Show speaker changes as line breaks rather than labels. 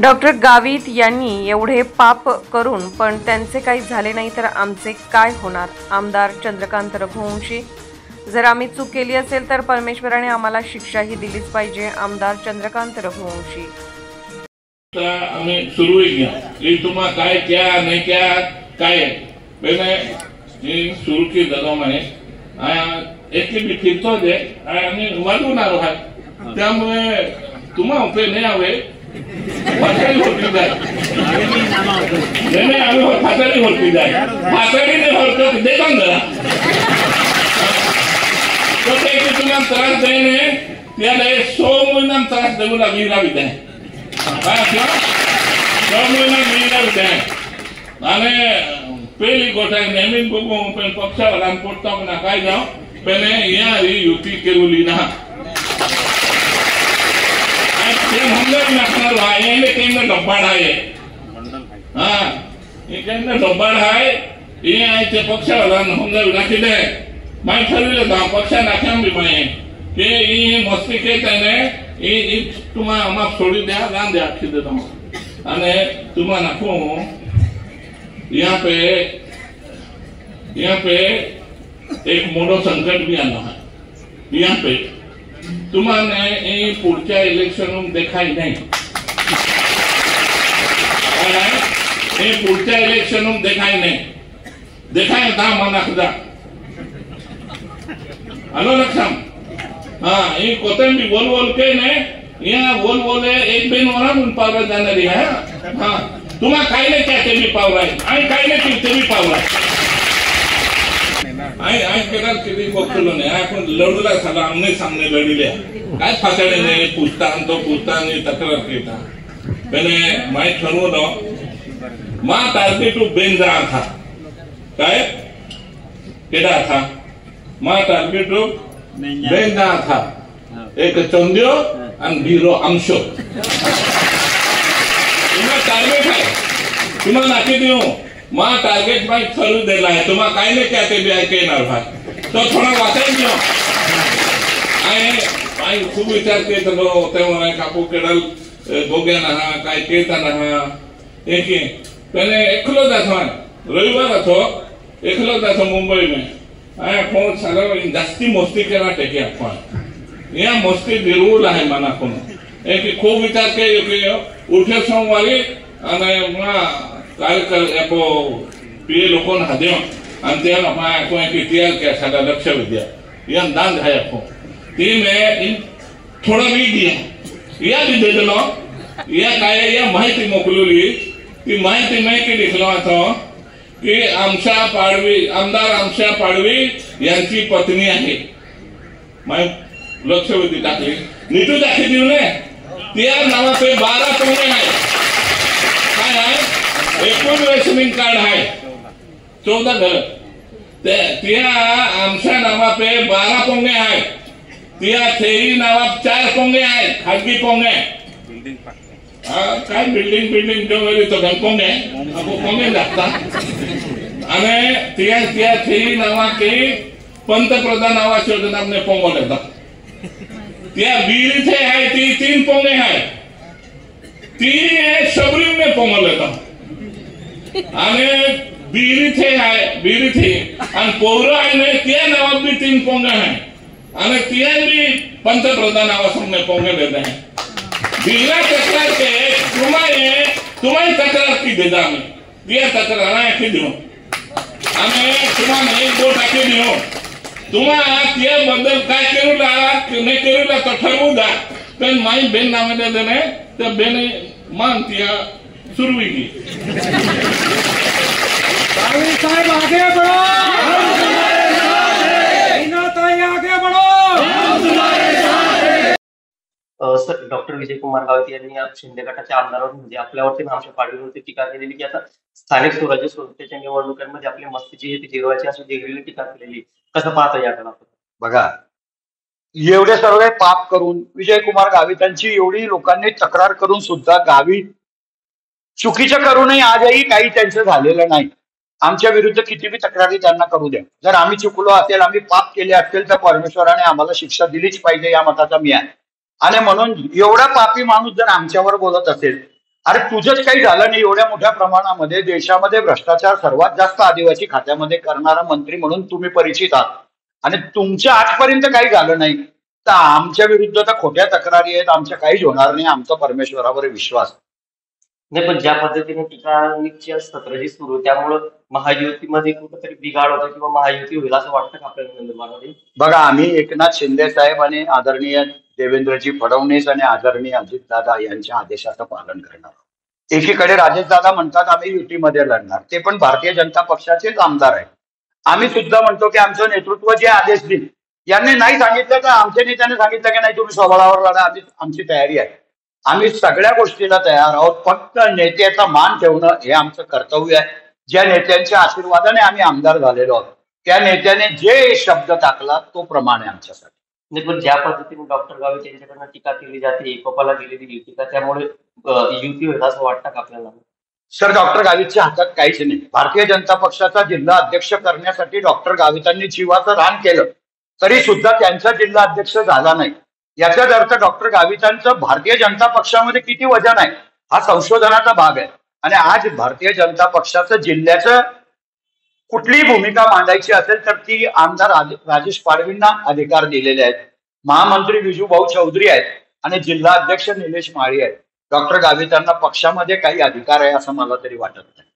Doctor Gavit यांनी एवढे पाप करून पण त्यांचे काही झाले नाही तर आमचे काय होणार? आमदार चंद्रकांत रघुवंशी, जर आम्ही चूक केली असेल तर परमेश्वराने आम्हाला शिक्षाही दिलीच पाहिजे. आमदार चंद्रकांत रघुवंशी.
आम्ही सुरू की तुम्हा काय क्या नाही क्या काय मैंने सुरू की दादा म्हणे एक भी फिरतो दे आणि वाढवणार आहे, त्यामुळे तुम्हा उपयोग नाही हवे. फासाडी होती जाय नाही आम्ही फासाडी होती जाय फासाडीने होतो देतो जरा तो ते की तुम्हाला त्रास देणे त्याला 100 महिना त्रास देऊ लागला विद्या काय 100 महिना मिळला विद्या आणि पहिली गोष्ट नेहमी बघू पण पक्षाला पोटतो ना काय जाऊ पण या युती केली ना डब्बाड आहे डब्बाड आहे ते पक्षाला नाखिले माय ठरविलं पक्षा नाख्या बी माय की मस्ती के तुम्हाला आम्हाला सोडी द्या गान द्या अखी देतो आणि तुम्हाला नाखू यहाँ पे एक मोठो संकट भी आना है. यहाँ पे तुम्हारे पुढच्या इलेक्शन देखाई नाही पुढच्या इलेक्शन देखाई नाही देखाय था मना खुदा हलो लक्षम हाँ ये कोतंबी बोल बोल के ने यहाँ बोल बोले एक बेन वाला मुन पावरा जाणारी है. हाँ तुम्हा काही नाही क्या ते भी पावरा आहे आणि काही नाही ते भी पावरा आहे केदार किती बघतो नाही आपण लढूला झाला आमने सामने लढिले काय फासाडे नाही पुसता आणि तक्रार केला मैंने माहित ठरवलं मा टार्गेट बेंजा था काय केडा था मा टार्गेट बेंजा था एक चंद्यो आणि भीरो अंशो टार्गेट आहे तुम्हाला नाकी देऊ मा टार्गेट माहित ठरवू दिला आहे तुम्हाला काय नाही क्या ते बी ऐकणार भाई तो थोडा वाचायला घेऊ आणि खूप विचार केला तेव्हा कापू केडल गोग्या ना काय केता ना एक पहले एकलो जातो रविवार अथो एकलो जातो मुंबई में आया कोण सारा जास्ती मस्ती केला टेके आपण या मस्ती दिलवूल आहे मना कोण एक खूप विचार के उठे सोमवारी आणि काय पीए लोगों ने हदेव अंते हम अपना को एक इतिहास के सादा लक्ष्य विद्या ये दान है आपको ती में इन थोड़ा भी दिया या भी दे दलो या काय या माहिती मोकलली ती माहिती मैं की लिखलो હતો की आमशा पाडवी आमदार आमशा पाडवी यांची पत्नी आहे. मैं लक्ष्य विद्या टाकली नीटू दाखी देऊ ने त्या नावाचे 12 पोंगे आहे काय आहे एकूण रेशनिंग कार्ड है 14 घर त्या आमच्या नावा पे 12 पोंगे है त्या थेरी नावा 4 पोंगे है खाजगी पोंगे काय बिल्डिंग जो वेळी तो पोंगे आपको पोंगे लागता आणि त्या थेरी नावा के पंतप्रधान आवास योजना ने पोंगो लेता त्या बीरी थे है ती 3 पोंगे है ती शबरी में पोंगो लेता आणि बीरी थे आणि पोरं आहे ना त्या नावात बी 3 पोंगे आहे आणि त्या बी पंतप्रधान आवास पोंगे देते हैं बिना तक्रार के तुम्हारी तक्रार की देता आम्ही त्या तक्रार आखी देऊ आणि तुम्हाला एक बोट आखी देऊ तुम्हाला त्याबद्दल काय केरूला नाही केरूला तर ठरवू द्या पण माई बेन नावाने देणे त्या बेने मान त्या सुरवी की साहब आगे बढ़ो आगे बढ़ो.
सर डॉक्टर विजय कुमार गावित यांनी शिंदे गटाच्या आमदारांवर म्हणजे आपल्यावरती आमच्या पाडवीवरती टीका केलेली की आता स्थानिक स्वराज्य संस्थेच्या निवडणुकांमध्ये आपली मस्तीची ती जिरवायची अशी वेगवेगळी टीका केलेली. कसं पाहता याकडे आपण?
बघा एवढे सर्व पाप करून विजय कुमार गावितांची एवढी लोकांनी तक्रार करून सुद्धा गावित चुकीचं करूनही आजही काही त्यांचं झालेलं नाही. आमच्या विरुद्ध किती बी तक्रारी त्यांना करू द्या, जर आम्ही चुकलो असेल आम्ही पाप केले असेल तर परमेश्वराने आम्हाला शिक्षा दिलीच पाहिजे या मताचा मी आहे. आणि म्हणून एवढा पापी माणूस जर आमच्यावर बोलत असेल अरे तुझंच काही झालं नाही. एवढ्या मोठ्या प्रमाणामध्ये देशामध्ये भ्रष्टाचार सर्वात जास्त आदिवासी खात्यामध्ये करणारा मंत्री म्हणून तुम्ही परिचित आहात आणि तुमच्या आजपर्यंत काही झालं नाही. तर आमच्या विरुद्ध तर खोट्या तक्रारी आहेत. आमच्या काहीच होणार नाही. आमचा परमेश्वरावर विश्वास.
नाही, पण ज्या पद्धतीने टीकांची सत्र जी सुरू आहे, त्यामुळं महायुतीमध्ये कुठेतरी बिघाड होतो किंवा महायुती होईल असं वाटतं का आपल्याला नंदुरबारमध्ये?
बघा, आम्ही एकनाथ शिंदे साहेब आणि आदरणीय देवेंद्रजी फडणवीस आणि आदरणीय अजितदादा यांच्या आदेशाचं पालन करणार आहोत. एकीकडे राजेशदादा म्हणतात आम्ही युतीमध्ये लढणार, ते पण भारतीय जनता पक्षाचेच आमदार आहेत. आम्ही सुद्धा म्हणतो की आमचं नेतृत्व जे आदेश देईल, यांनी नाही सांगितलं तर आमच्या नेत्याने सांगितलं की नाही तुम्ही स्वबळावर लढा, आमची तयारी आहे. आम्ही सगळ्या गोष्टीला तयार आहोत. फक्त नेत्याचा मान ठेवणं हे आमचं कर्तव्य आहे. ज्या नेत्यांच्या आशीर्वादाने आम्ही आमदार झालेलो आहोत, त्या नेत्याने जे शब्द टाकला तो प्रमाण आहे आमच्यासाठी.
नाही, पण ज्या पद्धतीने डॉक्टर गावित यांच्याकडनं टीका केली जाते, एकोपाला गेलेली टीका, त्यामुळे युती होईल असं वाटतं का आपल्याला?
सर, डॉक्टर गावितच्या हातात काहीच नाही. भारतीय जनता पक्षाचा जिल्हा अध्यक्ष करण्यासाठी डॉक्टर गावितांनी जीवाचं रान केलं, तरी सुद्धा त्यांचा जिल्हा अध्यक्ष झाला नाही. याचाच अर्थ डॉक्टर गावितांचं भारतीय जनता पक्षामध्ये किती वजन आहे हा संशोधनाचा भाग आहे. आणि आज भारतीय जनता पक्षाचं जिल्ह्याचं कुठलीही भूमिका मांडायची असेल तर ती आमदार राजेश पाडवींना अधिकार दिलेले आहेत. महामंत्री विजूभाऊ चौधरी आहेत आणि जिल्हा अध्यक्ष निलेश माळी आहेत. डॉक्टर गावितांना पक्षामध्ये काही अधिकार आहे असं मला तरी वाटत नाही.